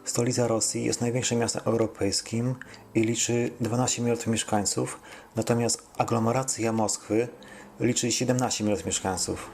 Stolica Rosji jest największym miastem europejskim i liczy 12 milionów mieszkańców, natomiast aglomeracja Moskwy liczy 17 milionów mieszkańców.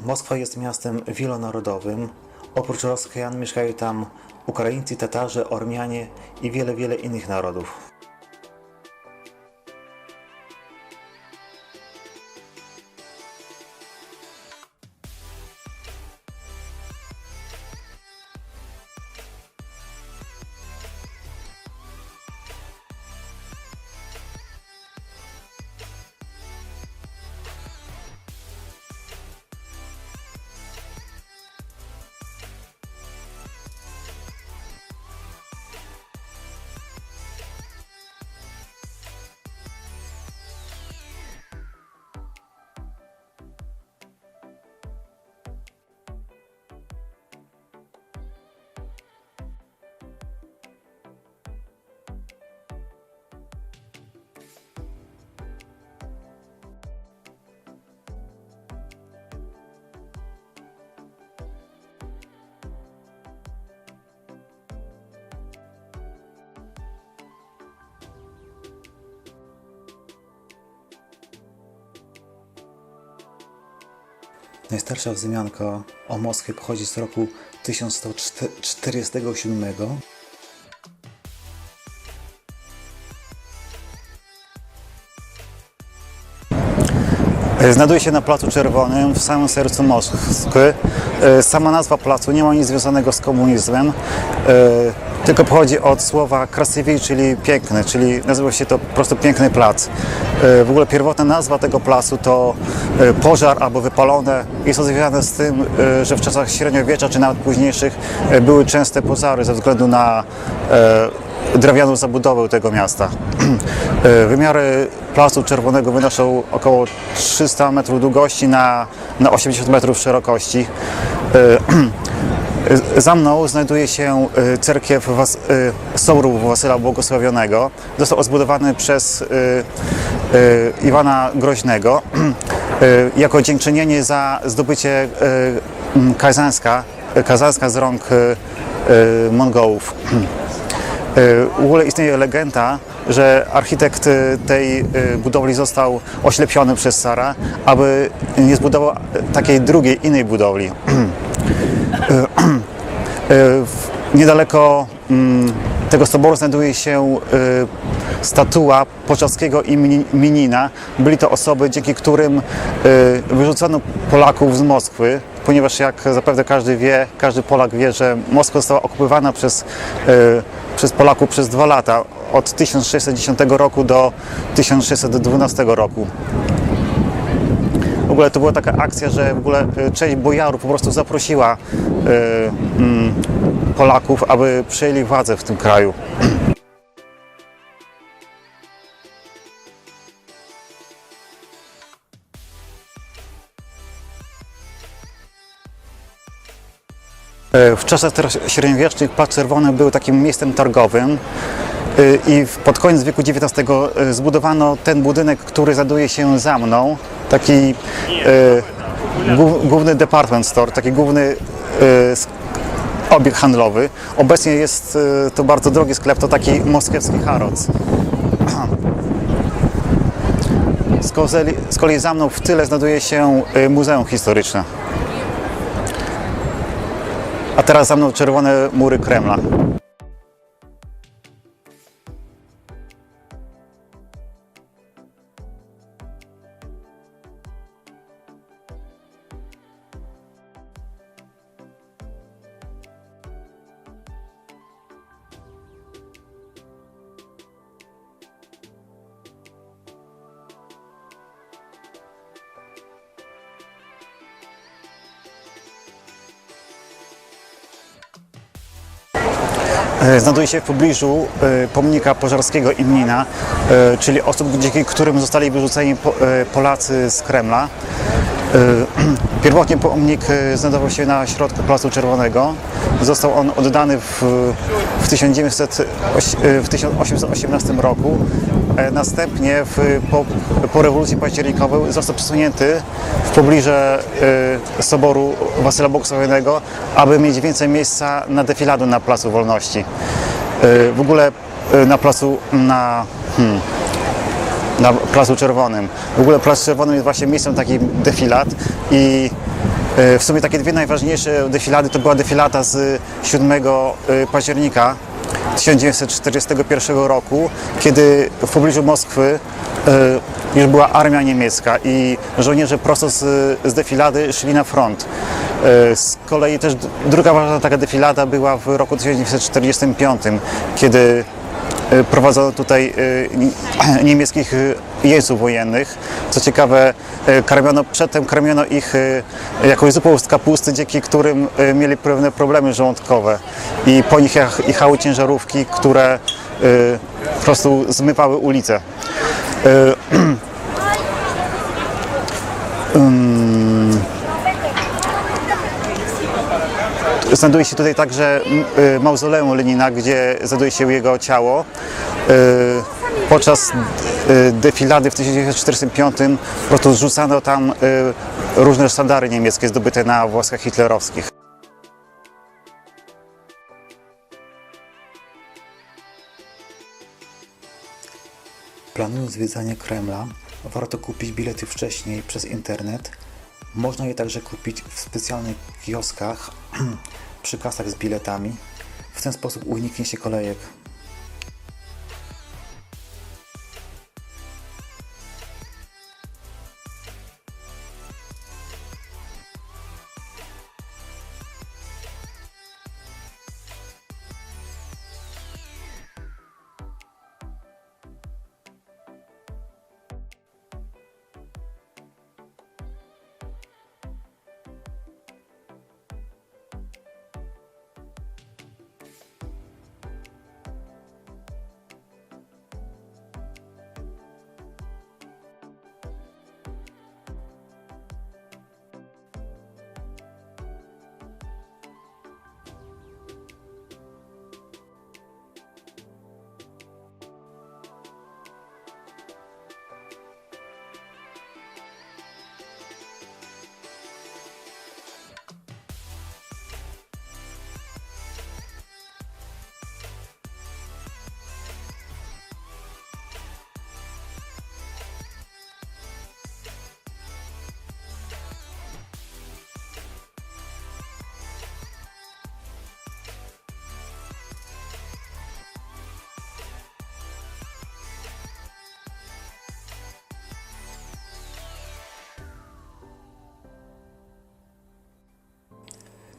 Moskwa jest miastem wielonarodowym. Oprócz Rosjan mieszkają tam Ukraińcy, Tatarzy, Ormianie i wiele innych narodów. Najstarsza wzmianka o Moskwie pochodzi z roku 1147. Znajduje się na Placu Czerwonym, w samym sercu Moskwy. Sama nazwa placu nie ma nic związanego z komunizmem, tylko pochodzi od słowa krasiwy, czyli piękny, czyli nazywa się to po prostu Piękny Plac. W ogóle pierwotna nazwa tego placu to pożar albo wypalone. Jest to związane z tym, że w czasach średniowiecza czy nawet późniejszych były częste pożary ze względu na drewnianą zabudowę tego miasta. Wymiary Placu Czerwonego wynoszą około 300 metrów długości na 80 metrów szerokości. Za mną znajduje się cerkiew Soborów Wasyla Błogosławionego. Został zbudowany przez Iwana Groźnego jako dziękczynienie za zdobycie Kazańska z rąk Mongołów. W ogóle istnieje legenda, że architekt tej budowli został oślepiony przez cara, aby nie zbudował takiej drugiej, innej budowli. Niedaleko tego soboru znajduje się statua Poczockiego i Minina. Byli to osoby, dzięki którym wyrzucono Polaków z Moskwy, ponieważ jak zapewne każdy Polak wie, że Moskwa została okupowana przez Polaków przez 2 lata, od 1610 roku do 1612 roku. W ogóle to była taka akcja, że w ogóle część bojarów po prostu zaprosiła Polaków, aby przejęli władzę w tym kraju. W czasach średniowiecznych Plac Czerwony był takim miejscem targowym i pod koniec wieku XIX zbudowano ten budynek, który znajduje się za mną. Taki główny department store, taki główny obiekt handlowy. Obecnie jest to bardzo drogi sklep, to taki moskiewski Harrods. Z kolei za mną w tyle znajduje się Muzeum Historyczne. A teraz za mną czerwone mury Kremla. Znajduje się w pobliżu pomnika Pożarskiego i Minina, czyli osób, dzięki którym zostali wyrzuceni Polacy z Kremla. Pierwotnie pomnik znajdował się na środku Placu Czerwonego. Został on oddany w 1818 roku. Następnie po rewolucji październikowej został przesunięty w pobliżu Soboru Wasyla Błogosławionego, aby mieć więcej miejsca na defiladę na Placu Wolności. W ogóle na Placu Czerwonym. W ogóle Plac Czerwony jest właśnie miejscem takich defilad i w sumie takie dwie najważniejsze defilady to była defilada z 7 października 1941 roku, kiedy w pobliżu Moskwy już była armia niemiecka i żołnierze prosto z defilady szli na front. Z kolei też druga ważna taka defilada była w roku 1945, kiedy prowadzono tutaj niemieckich jeńców wojennych. Co ciekawe, przedtem karmiono ich jakąś zupą z kapusty, dzięki którym mieli pewne problemy żołądkowe i po nich jechały ciężarówki, które po prostu zmywały ulice. Znajduje się tutaj także mauzoleum Lenina, gdzie znajduje się jego ciało. Podczas defilady w 1945 po prostu zrzucano tam różne sztandary niemieckie zdobyte na wojskach hitlerowskich. Planując zwiedzanie Kremla, warto kupić bilety wcześniej przez internet. Można je także kupić w specjalnych kioskach przy kasach z biletami. W ten sposób uniknie się kolejek.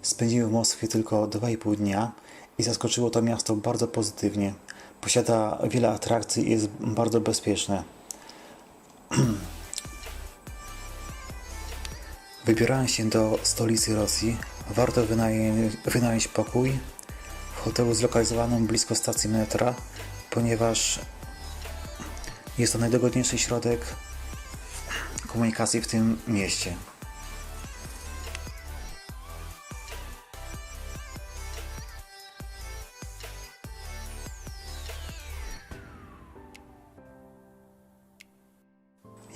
Spędziłem w Moskwie tylko 2,5 dnia i zaskoczyło to miasto bardzo pozytywnie. Posiada wiele atrakcji i jest bardzo bezpieczne. Wybierając się do stolicy Rosji, warto wynająć pokój w hotelu zlokalizowanym blisko stacji metra, ponieważ jest to najdogodniejszy środek komunikacji w tym mieście.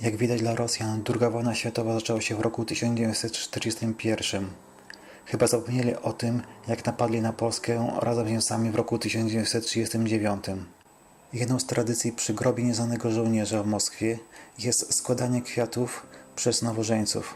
Jak widać, dla Rosjan II wojna światowa zaczęła się w roku 1941. Chyba zapomnieli o tym, jak napadli na Polskę razem z Niemcami w roku 1939. Jedną z tradycji przy grobie nieznanego żołnierza w Moskwie jest składanie kwiatów przez nowożeńców.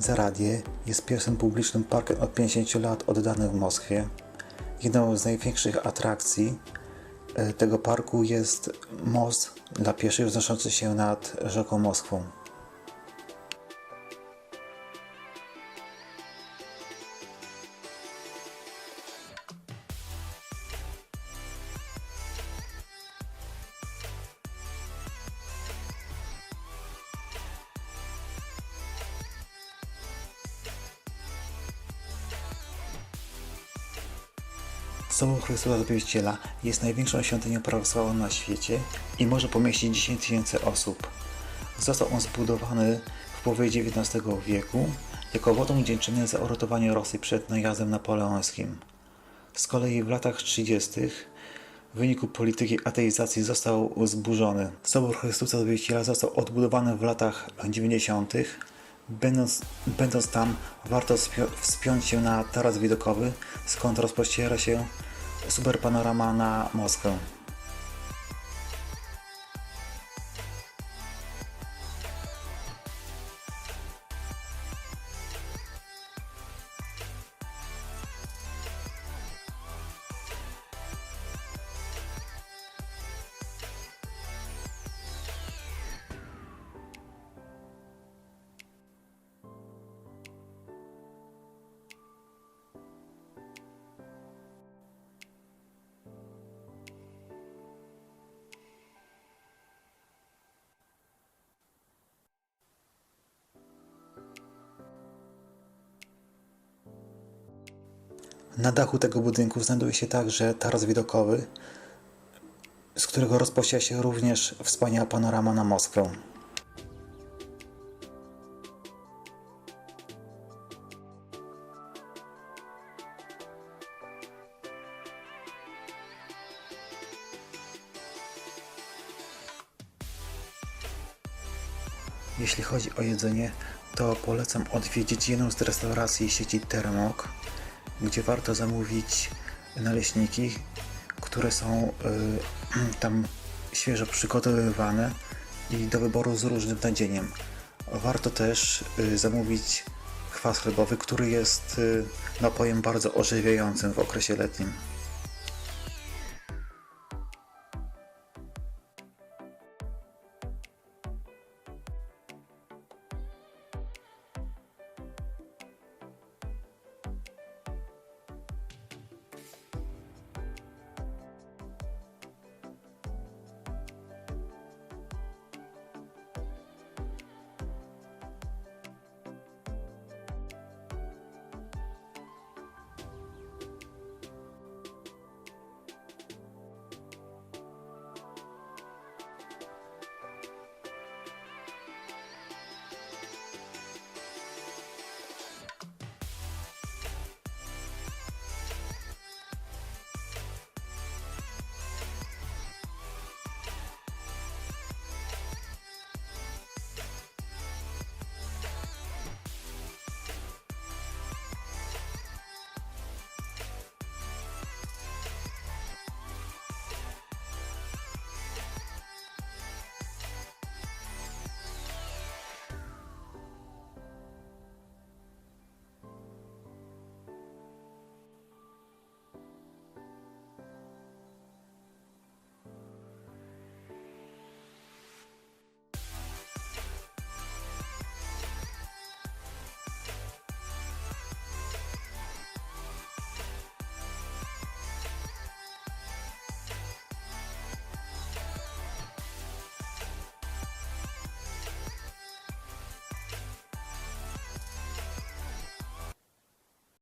Zaradie jest pierwszym publicznym parkiem od 50 lat oddanym w Moskwie. Jedną z największych atrakcji tego parku jest most dla pieszych wznoszący się nad rzeką Moskwą. Sobór Chrystusa Zbawiciela jest największą świątynią prawosławną na świecie i może pomieścić 10 tysięcy osób. Został on zbudowany w połowie XIX wieku jako wotum dziękczyny za uratowanie Rosji przed najazdem napoleońskim. Z kolei w latach 30. w wyniku polityki ateizacji został zburzony. Sobór Chrystusa Zbawiciela został odbudowany w latach 90. Będąc tam, warto wspiąć się na taras widokowy, skąd rozpościera się super panorama na Moskwę. Na dachu tego budynku znajduje się także taras widokowy, z którego rozpościera się również wspaniała panorama na Moskwę. Jeśli chodzi o jedzenie, to polecam odwiedzić jedną z restauracji sieci Termok, gdzie warto zamówić naleśniki, które są tam świeżo przygotowywane i do wyboru z różnym nadzieniem. Warto też zamówić kwas chlebowy, który jest napojem bardzo ożywiającym w okresie letnim.